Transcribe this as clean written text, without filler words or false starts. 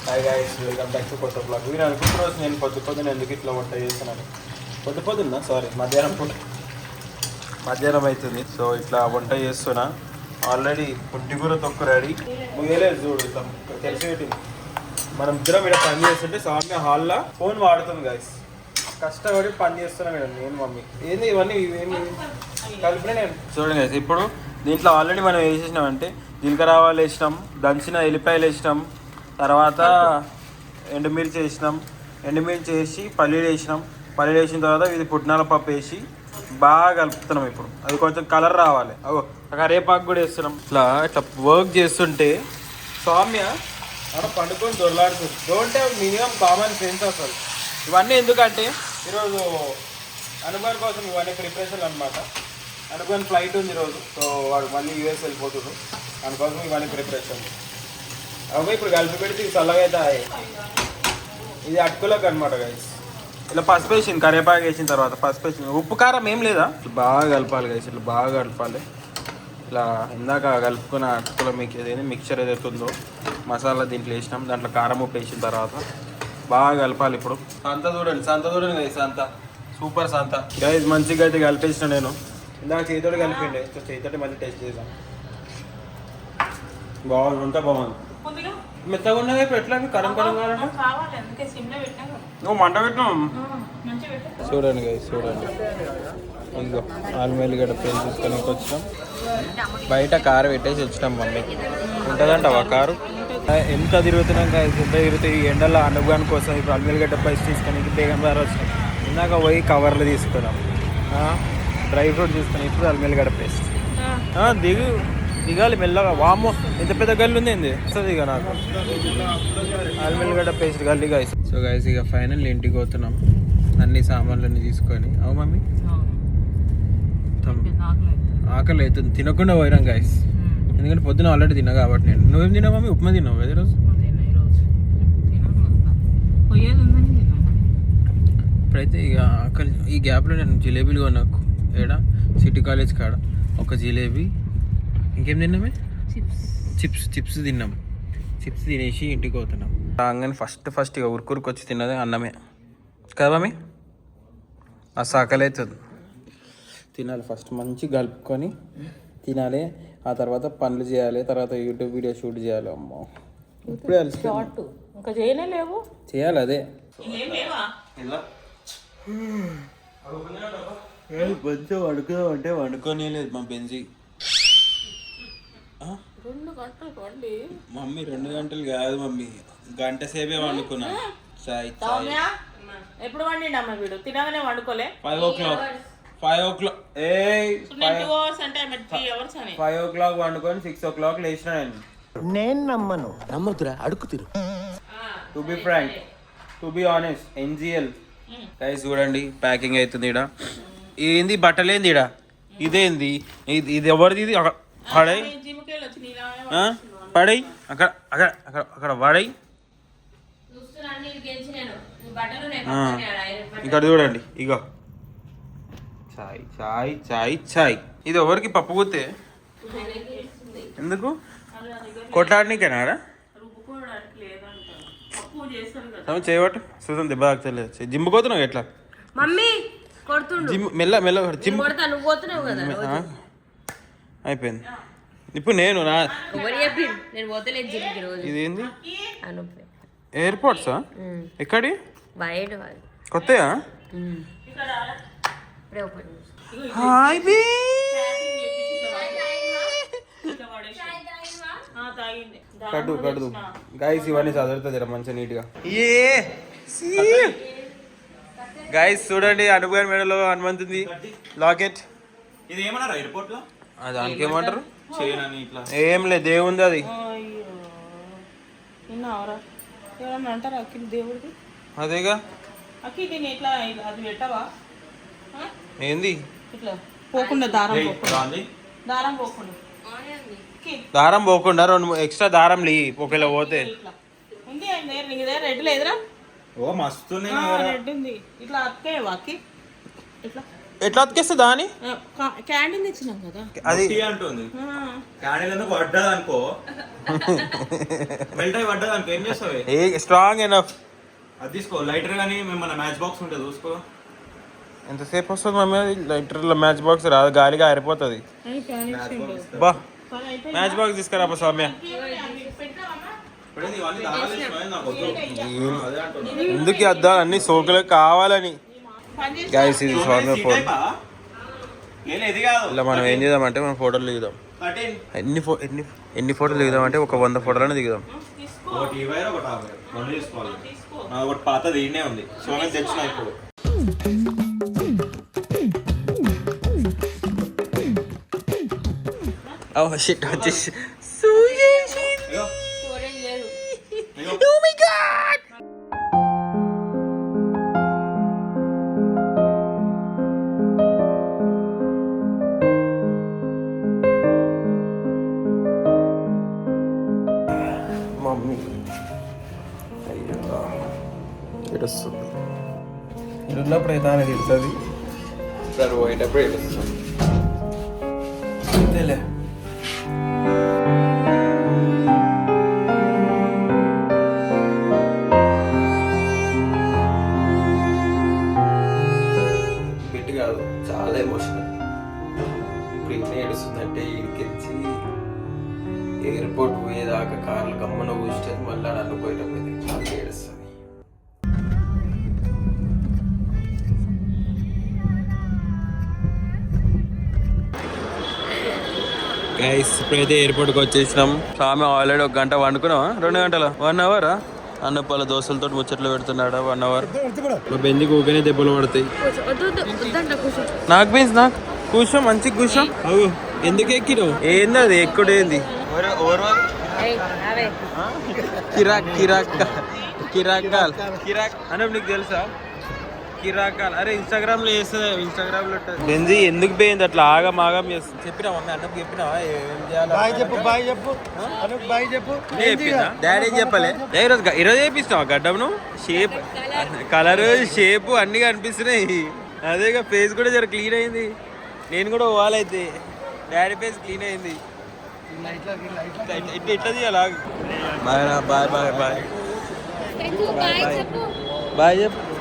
Hi guys, welcome back to కొత్త blog. మీరు అనుకుంటున్న రోజు నేను పొద్దున్న ఎందుకు ఇట్లా వంట చేస్తున్నాను. పొద్దున్నా సారీ మధ్యాహ్నం అవుతుంది. సో ఇట్లా వంట చేస్తున్నా. ఆల్రెడీ పుట్టి కూర తొక్కు రెడీ. ముయ్యలేదు చూడు, ఇట్లా తెలిసి మనం ఇద్దరం ఇక్కడ పని చేస్తుంటే సౌమ్య హాల్లో ఫోన్ వాడుతుంది గైస్. కష్టపడి పని చేస్తున్నా మేడం నేను మమ్మీ. ఏంది ఇవన్నీ ఇవేమి కలిపినా నేను చూడండి గైస్. ఇప్పుడు దీంట్లో ఆల్రెడీ మనం వేసేసినామంటే జీలకర్ర ఆవాలు వేసినాం, దంచిన ఎల్లిపాయలు వేసినాం, తర్వాత ఎండుమిర్చి వేసినాం, ఎండుమిర్చి వేసి పల్లీలు వేసినాం. పల్లీలు వేసిన తర్వాత ఇది పుట్నాల పప్పు వేసి బాగా కలుపుతున్నాం. ఇప్పుడు అది కొంచెం కలర్ రావాలి. కరేపాకు కూడా వేస్తున్నాం. ఇట్లా వర్క్ చేస్తుంటే సౌమ్య అక్కడ పండుకొని దొరలాడుతుంది. Don't have minimum common sense అసలు. ఇవన్నీ ఎందుకంటే ఈరోజు అనుభవం కోసం ఇవన్నీ ప్రిపరేషన్ అనమాట. అనుభవం ఫ్లైట్ ఉంది ఈరోజు. సో వాడు మళ్ళీ యూఎస్ వెళ్ళిపోతున్నాడు. అందుకోసం ఇవన్నీ ప్రిపరేషన్. అవి ఇప్పుడు కలిపి పెడితే ఇది చల్లగా అయితే ఇది అటుకులకు అనమాట గైస్. ఇలా పసుపు వేసింది, కరివేపాకు వేసిన తర్వాత పసుపు వేసింది. ఉప్పు కారం ఏం లేదా, బాగా కలపాలి గైస్. ఇట్లా బాగా కలపాలి. ఇట్లా ఇందాక కలుపుకున్న అటుకుల మిక్చర్ ఏదైతే ఉందో మసాలా దీంట్లో వేసినాం. దాంట్లో కారం ఉప్పు వేసిన తర్వాత బాగా కలపాలి. ఇప్పుడు సంత చూడండి గైస్. సంత సూపర్ సంత గైస్. మంచిగా అయితే కలిపేసిన నేను. ఇందాక చేతితోటి కలిపిండే. సో చేతితోటి మళ్ళీ టేస్ట్ చేద్దాం. బాగుంది, అంతా బాగుంది. మెత్తగా ఉన్నది. ఇప్పుడు ఎట్లా కరం కావాలంటే నువ్వు మంట పెట్టినావు. చూడండి గైస్, చూడండి. ఇంకో ఆల్మేలిగడ్డ పేరు తీసుకొని వచ్చినాం. బయట కారు పెట్టేసి వచ్చినాం. మమ్మీ ఉంటుందంటావా కారు? ఎంత తిరుగుతున్నాం గైస్, ఎంత తిరుగుతాయి ఈ ఎండలో. అనుభవాని కోసం ఇప్పుడు ఆల్మేలిగడ్డ పేస్ట్ తీసుకొని బేగం బాగా వచ్చినాం. ఇందాక పోయి కవర్లు తీసుకున్నాం. డ్రై ఫ్రూట్ తీసుకున్నాం. ఇప్పుడు ఆల్మేలిగడ్డ పేస్ట్ దిగాలి మెల్లగా. వామో ఎంత పెద్ద గల్లి ఉంది. ఏంది వస్తుంది ఇక నాకు ఆల్మేలిగడ్డ పేస్ట్ గల్లి గైస్. సో గైస్ ఇక ఫైనల్ ఇంటికి పోతున్నాం అన్ని సామాన్లన్నీ తీసుకొని. అవు మమ్మీ ఆకలి అవుతుంది. తినకుండా పోయినాం గైస్. ఎందుకంటే పొద్దున ఆల్రెడీ తిన్నా కాబట్టి. నేను నువ్వేం తిన్నావు మమ్మీ? ఉప్మా తిన్నావు కదా ఈరోజు. ఇప్పుడైతే ఇక ఆకలి. ఈ గ్యాప్లో నేను జిలేబీలు కొన్నాకు ఏడా సిటీ కాలేజ్ కాడ ఒక జిలేబీ. ఇంకేం తిన్నామే? చిప్స్ తిన్నాం. చిప్స్ తినేసి ఇంటికి పోతున్నాం. రాగానే ఫస్ట్ ఇక ఉరుకురికి వచ్చి తిన్నదే అన్నమే కదా మమ్మీ. ఆ ఆకలి అవుతుంది. తినాలి ఫస్ట్, మంచి కలుపుకొని తినాలి. ఆ తర్వాత పనులు చేయాలి. తర్వాత యూట్యూబ్ వీడియో షూట్ చేయాలి. అమ్మో ఇప్పుడే ఇంకా చేయలేవు, చేయాలి. అదే కొంచెం వండుకుందాం అంటే వండుకొని లేదు మా బెంజీ. 2 గంటలు పండి మమ్మీ. 2 గంటలు కాదు మమ్మీ, గంట సేపే వండుకున్నా. చాయ్ ఎప్పుడు వండిండి అమ్మ వీడు? తినగానే వండుకోలే. 5 o'clock 5 o'clock 5 o'clock వండుకొని 6 o'clock లేచిన నేను నమ్మదురా అడుగుతురు. To be frank, to be honest, NGL guys. చూడండి ప్యాకింగ్ అవుతుంది. ఇడ ఏంది బట్టలేంది? ఇడ ఇదేంది? ఇది ఎవరిది? ఇది పడై పడై అక్కడ అక్కడ అక్కడ అక్కడ పడై. ఇక్కడ చూడండి ఇగో చాయ్ చాయ్ చాయ్ చాయ్. ఇది ఎవరికి? పప్పు గుత్తే. ఎందుకు కొట్లాడనీకేనాడా? చేయబట్టు చూద్దాం. దెబ్బ తాకుతలేదు. జిమ్ పోతున్నావు ఎట్లా మమ్మీ? జిమ్ మెల్ల జిమ్ అయిపోయింది. ఇప్పుడు నేను ఇదేంది? ఎయిర్పోర్ట్సా? ఎక్కడి? కొత్తయా? హాయ్ బీ. కడు గైస్. ఇవన్నీ చదువుతుంది మంచిగా నీట్గా. గైస్ చూడండి అనుభవం మెడలో హనుమంతుంది లాకెట్. ఇది ఏమన్నారు ఎయిర్పోర్ట్ లో? దానికి ఏమంటారు? ఏం లేదు, దేవుంది అది. అదేగా. ఏంది దారం పోకుండా 2 ఎక్స్ట్రా దారం లీ ఒకవేళ పోతే. ఓ మస్తు ఎట్లా అతికేస్తా దాని క్యాండిల్ తెచ్చినాం కదా. అది అంటుంది క్యాండిల్ ఎందుకు పడ్డది అనుకో. మెల్ట్ అయి పడ్డది అనుకో ఏం చేస్తావు? A strong enough. అది తీసుకో లైటర్ కానీ మన మ్యాచ్ బాక్స్ ఉంటుంది చూసుకో. ఎంతసేపు వస్తుంది మమ్మీ? లైటర్లో మ్యాచ్ బాక్స్ రాదు, గాలిగా ఆరిపోతుంది. బా మ్యాచ్ బాక్స్ తీసుకురా సౌమ్య. ఎందుకు అద్దాలు అన్ని సోకులకు కావాలని. గైస్ ఇది సౌమ్య ఫోన్. ఇలా మనం ఏం చేద్దామంటే మనం ఫోటోలు దిగుదాం. ఎన్ని ఫోటోలు దిగుదాం అంటే ఒక 100 ఫోటోలను దిగుదాం. ఒకటి పాతది ఈయనే ఉంది, సోమే తెచ్చిన ఇప్పుడు. Oh shit, వచ్చేసి మమ్మీ అయ్యో ఏడుస్తుంది. ఇడున్నప్పుడు అయితే ఆయన తిడుతుంది, సార్ పోయేటప్పుడు ఏడుస్తుంది. అంతేలే. బిట్ కాదు, చాలా ఎమోషనల్. ఇప్పుడు ఇంకా ఏడుస్తుందంటే ఇడికెచ్చి ఎయిర్పోర్ట్ పోయేదాకా కార్లు గమ్మన కూర్చొని మళ్ళీ నన్ను పోయేటప్పుడు చాలా ఏడుస్తుంది. గైస్ ఇప్పుడైతే ఎయిర్పోర్ట్కి వచ్చేసినాం. స్వామి ఆల్రెడీ 1 గంట వండుకున్నావా? 2 గంటల 1 అవరా? అన్నపాల దోశలతో ముచ్చట్లు పెడుతున్నాడా 1 అవర్. మా బెందికి ఊకనే దెబ్బలు పడతాయి. నాకు బీన్స్ నాకు కూర్చో, మంచిగా కూర్చో. అవు ఎందుకు ఎక్కినావు? ఏంది అది ఎక్కుడేంది? కిరాక్ కిరాక్ కిరాక్ కిరాక్ అని నీకు తెలుసా? కిరాకాల్. అరే ఇన్స్టాగ్రామ్ లో వేస్తుంది, ఇన్స్టాగ్రామ్ లో బెంజీ ఎందుకు పోయింది అట్లా ఆగం ఆగం చేస్తుంది. చెప్పినా మమ్మీ అన్నకు చెప్పినావా ఏం చేయాలి? చెప్పిందా? డాడీ ఏం చెప్పలే? ఈరోజు వేపిస్తావా గడ్డమును? షేప్ కలర్ షేప్ అన్ని కనిపిస్తున్నాయి. అదేగా ఫేస్ కూడా జర క్లీన్ అయింది. నేను కూడా పోవాలైతే. డాడీ ఫేస్ క్లీన్ అయింది. ఇట్లా తీయాలా? Bye bye bye bye bye చెప్పు.